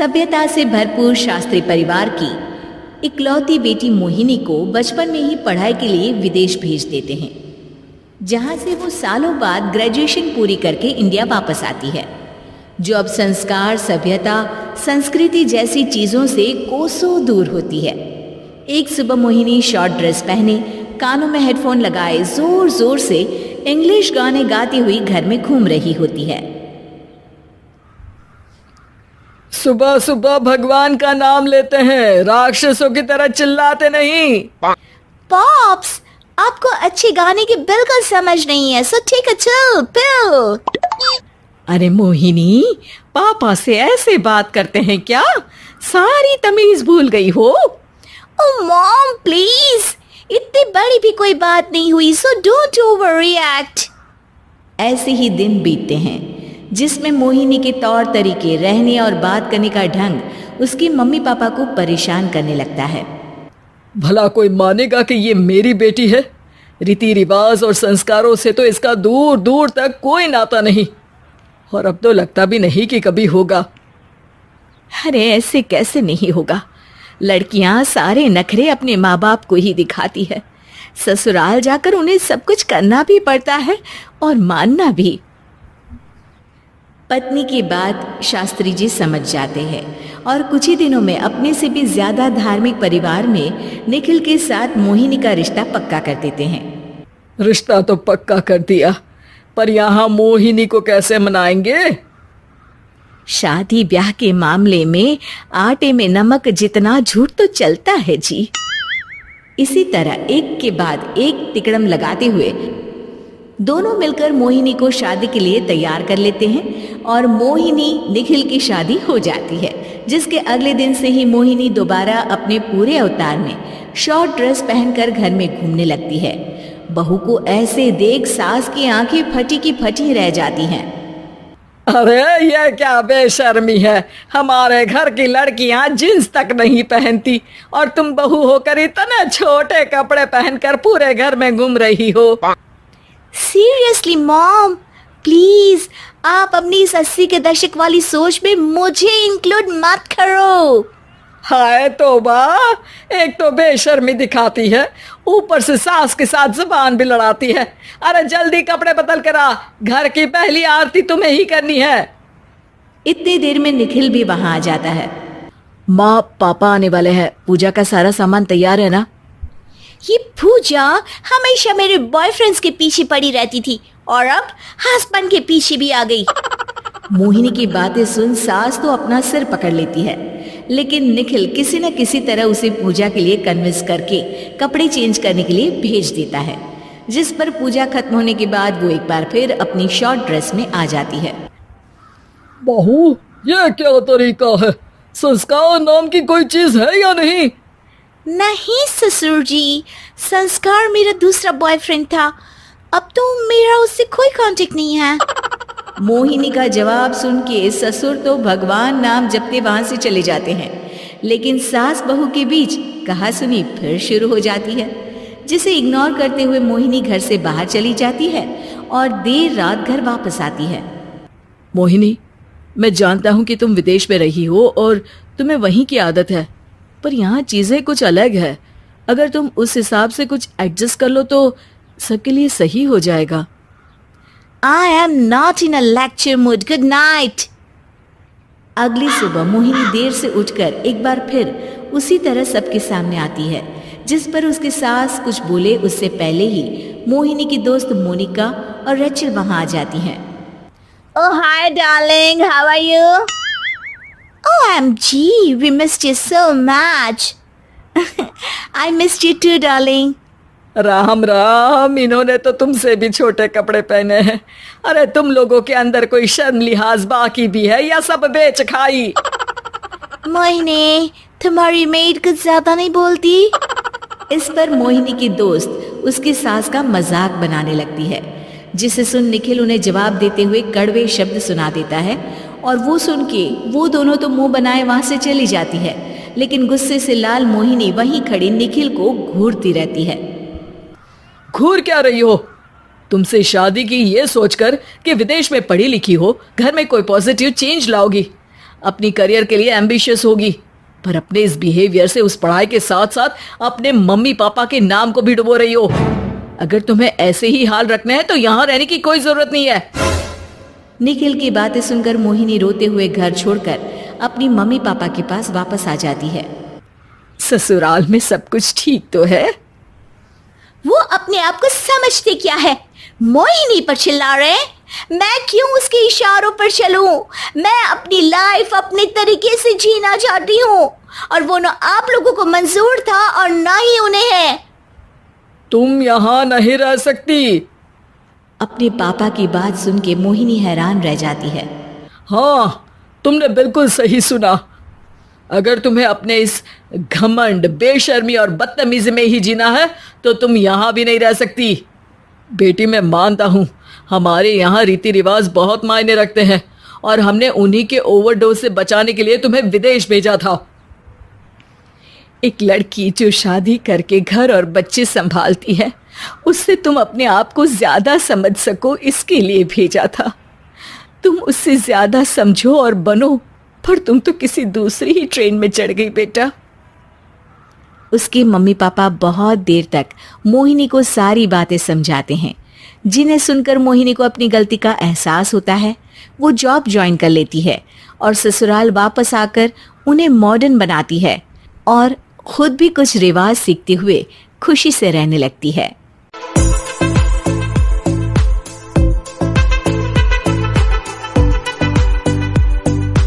सभ्यता से भरपूर शास्त्री परिवार की इकलौती बेटी मोहिनी को बचपन में ही पढ़ाई के लिए विदेश भेज देते हैं, जहां से वो सालों बाद ग्रेजुएशन पूरी करके इंडिया वापस आती है, जो अब संस्कार, सभ्यता, संस्कृति जैसी चीजों से कोसों दूर होती है। एक सुबह मोहिनी शॉर्ट ड्रेस पहने, कानों में हेडफोन लगाए जोर जोर से इंग्लिश गाने गाती हुई घर में घूम रही होती है। सुबह सुबह भगवान का नाम लेते हैं, राक्षसों की तरह चिल्लाते नहीं। पॉप्स, आपको अच्छे गाने की बिल्कुल समझ नहीं है, so take a chill pill. अरे मोहिनी, पापा से ऐसे बात करते हैं क्या? सारी तमीज भूल गई हो। ओह मॉम प्लीज, इतनी बड़ी भी कोई बात नहीं हुई, सो डोंट ओवर रिएक्ट। ऐसे ही दिन बीतते हैं जिसमें मोहिनी के तौर तरीके, रहने और बात करने का ढंग उसकी मम्मी पापा को परेशान करने लगता है। भला कोई मानेगा कि ये मेरी बेटी है? रीति रिवाज और संस्कारों से तो इसका दूर दूर तक कोई नाता नहीं, और अब तो लगता भी नहीं कि कभी होगा। अरे ऐसे कैसे नहीं होगा? लड़कियां सारे नखरे अपने माँ बाप को ही दिखाती है। ससुराल जाकर उन्हें सब कुछ करना भी पड़ता है और मानना भी। पत्नी की बात शास्त्री जी समझ जाते हैं और कुछ ही दिनों में अपने से भी ज्यादा धार्मिक परिवार में निखिल के साथ मोहिनी का रिश्ता पक्का कर देते हैं। रिश्ता तो पक्का कर दिया, पर यहाँ मोहिनी को कैसे मनाएंगे? शादी ब्याह के मामले में आटे में नमक जितना झूठ तो चलता है जी। इसी तरह एक के बाद एक तिकड़म लगाते हुए दोनों मिलकर मोहिनी को शादी के लिए तैयार कर लेते हैं और मोहिनी निखिल की शादी हो जाती है, जिसके अगले दिन से ही मोहिनी दोबारा अपने पूरे अवतार में शॉर्ट ड्रेस पहनकर घर में घूमने लगती है। बहू को ऐसे देख सास की आंखें फटी की फटी रह जाती हैं। अरे ये क्या बेशर्मी है, हमारे घर की लड़कियां जींस तक नहीं पहनती और तुम बहू होकर इतने छोटे कपड़े पहनकर पूरे घर में घूम रही हो। सीरियसली मॉम, प्लीज आप अपनी इस 80 के दशक वाली सोच में मुझे इंक्लूड मत करो। हाय तौबा, एक तो बेशर्मी दिखाती है, ऊपर से सास के साथ जुबान भी लड़ाती है। अरे जल्दी कपड़े बदल कर आ, घर की पहली आरती तुम्हें ही करनी है। इतनी देर में निखिल भी वहां आ जाता है। माँ पापा आने वाले हैं, पूजा का सारा सामान तैयार है ना? ये पूजा हमेशा मेरे बॉयफ्रेंड्स के पीछे पड़ी रहती थी और अब हस्बैंड के पीछे भी आ गई। मोहिनी की बातें सुन सास तो अपना सिर पकड़ लेती है, लेकिन निखिल किसी न किसी तरह उसे पूजा के लिए कन्विंस करके कपड़े चेंज करने के लिए भेज देता है, जिस पर पूजा खत्म होने के बाद वो एक बार फिर अपनी शॉर्ट ड्रेस में आ जाती है। बहू, ये क्या तरीका है? संस्कार नाम की कोई चीज है या नहीं? नहीं ससुर जी, संस्कार मेरा दूसरा बॉयफ्रेंड था, अब तो मेरा उससे कोई कांटेक्ट नहीं है। मोहिनी का जवाब सुन के ससुर तो भगवान नाम जपते वहां से चले जाते हैं, लेकिन सास बहू के बीच कहासुनी फिर शुरू हो जाती है, जिसे इग्नोर करते हुए मोहिनी घर से बाहर चली जाती है और देर रात घर वापस आती है। मोहिनी, मैं जानता हूँ कि तुम विदेश में रही हो और तुम्हें वहीं की आदत है, पर यहाँ चीजें कुछ अलग है। अगर तुम उस हिसाब से कुछ एडजस्ट कर लो तो सबके लिए सही हो जाएगा। I am not in a lecture mood. Good night. अगली सुबह मोहिनी देर से उठकर एक बार फिर उसी तरह सबके सामने आती है, जिस पर उसकी सास कुछ बोले उससे पहले ही मोहिनी की दोस्त मोनिका और रेचल वहां आ जाती हैं। Oh hi darling, how are you? OMG, we missed you so much. I missed you too darling. Ram Ram, इन्होंने तो तुमसे भी छोटे कपड़े पहने हैं। अरे तुम लोगों के अंदर कोई शर्म लिहाज बाकी भी है या सब बेच खाई? मोहिनी, तुम्हारी मेड कुछ ज्यादा नहीं बोलती? इस पर मोहिनी की दोस्त उसकी सास का मजाक बनाने लगती है, जिसे सुन निखिल उन्हें जवाब देते हुए कड़वे शब्द सुना देता है और वो सुन के वो दोनों तो मुंह बनाए वहां से चली जाती है, लेकिन गुस्से से लाल मोहिनी वहीं खड़ी निखिल को घूरती रहती है। घूर क्या रही हो? तुमसे शादी की ये सोचकर कि विदेश में पढ़ी लिखी हो, घर में कोई पॉजिटिव चेंज लाओगी। अपनी करियर के लिए एम्बिशियस होगी, पर अपने इस बिहेवियर से उस पढ़ाई के साथ साथ अपने मम्मी पापा के नाम को भी डुबो रही हो। अगर तुम्हें ऐसे ही हाल रखने हैं तो यहाँ रहने की कोई जरूरत नहीं है। निखिल की बातें सुनकर मोहिनी रोते हुए घर छोड़कर अपनी मम्मी पापा के पास वापस आ जाती है। ससुराल में सब कुछ ठीक तो है? वो अपने आप को समझते क्या है? मोहिनी पर चिल्ला रहे हैं? मैं क्यों उसके इशारों पर चलूं? मैं अपनी लाइफ अपने तरीके से जीना चाहती हूँ और वो ना आप लोगों को मंजूर था और ना ही उन्हें है। तुम यहाँ नहीं रह सकती। अपने पापा की बात सुन के मोहिनी हैरान रह जाती है। हाँ, तुमने बिल्कुल सही सुना। अगर तुम्हें अपने इस घमंड, बेशर्मी और बदतमीजी में ही जीना है तो तुम यहाँ भी नहीं रह सकती। बेटी, मैं मानता हूँ हमारे यहाँ रीति रिवाज बहुत मायने रखते हैं और हमने उन्हीं के ओवरडोज से बचाने के लिए तुम्हें विदेश भेजा था। एक लड़की जो शादी करके घर और बच्चे संभालती है, उससे तुम अपने आप को ज्यादा समझ सको इसके लिए भेजा था। तुम उससे ज्यादा समझो और बनो, पर तुम तो किसी दूसरी ही ट्रेन में चढ़ गई बेटा। उसके मम्मी पापा बहुत देर तक मोहिनी को सारी बातें समझाते हैं, जिन्हें सुनकर मोहिनी को अपनी गलती का एहसास होता है। वो जॉब ज्वाइन कर लेती है और ससुराल वापस आकर उन्हें मॉडर्न बनाती है और खुद भी कुछ रिवाज सीखते हुए खुशी से रहने लगती है।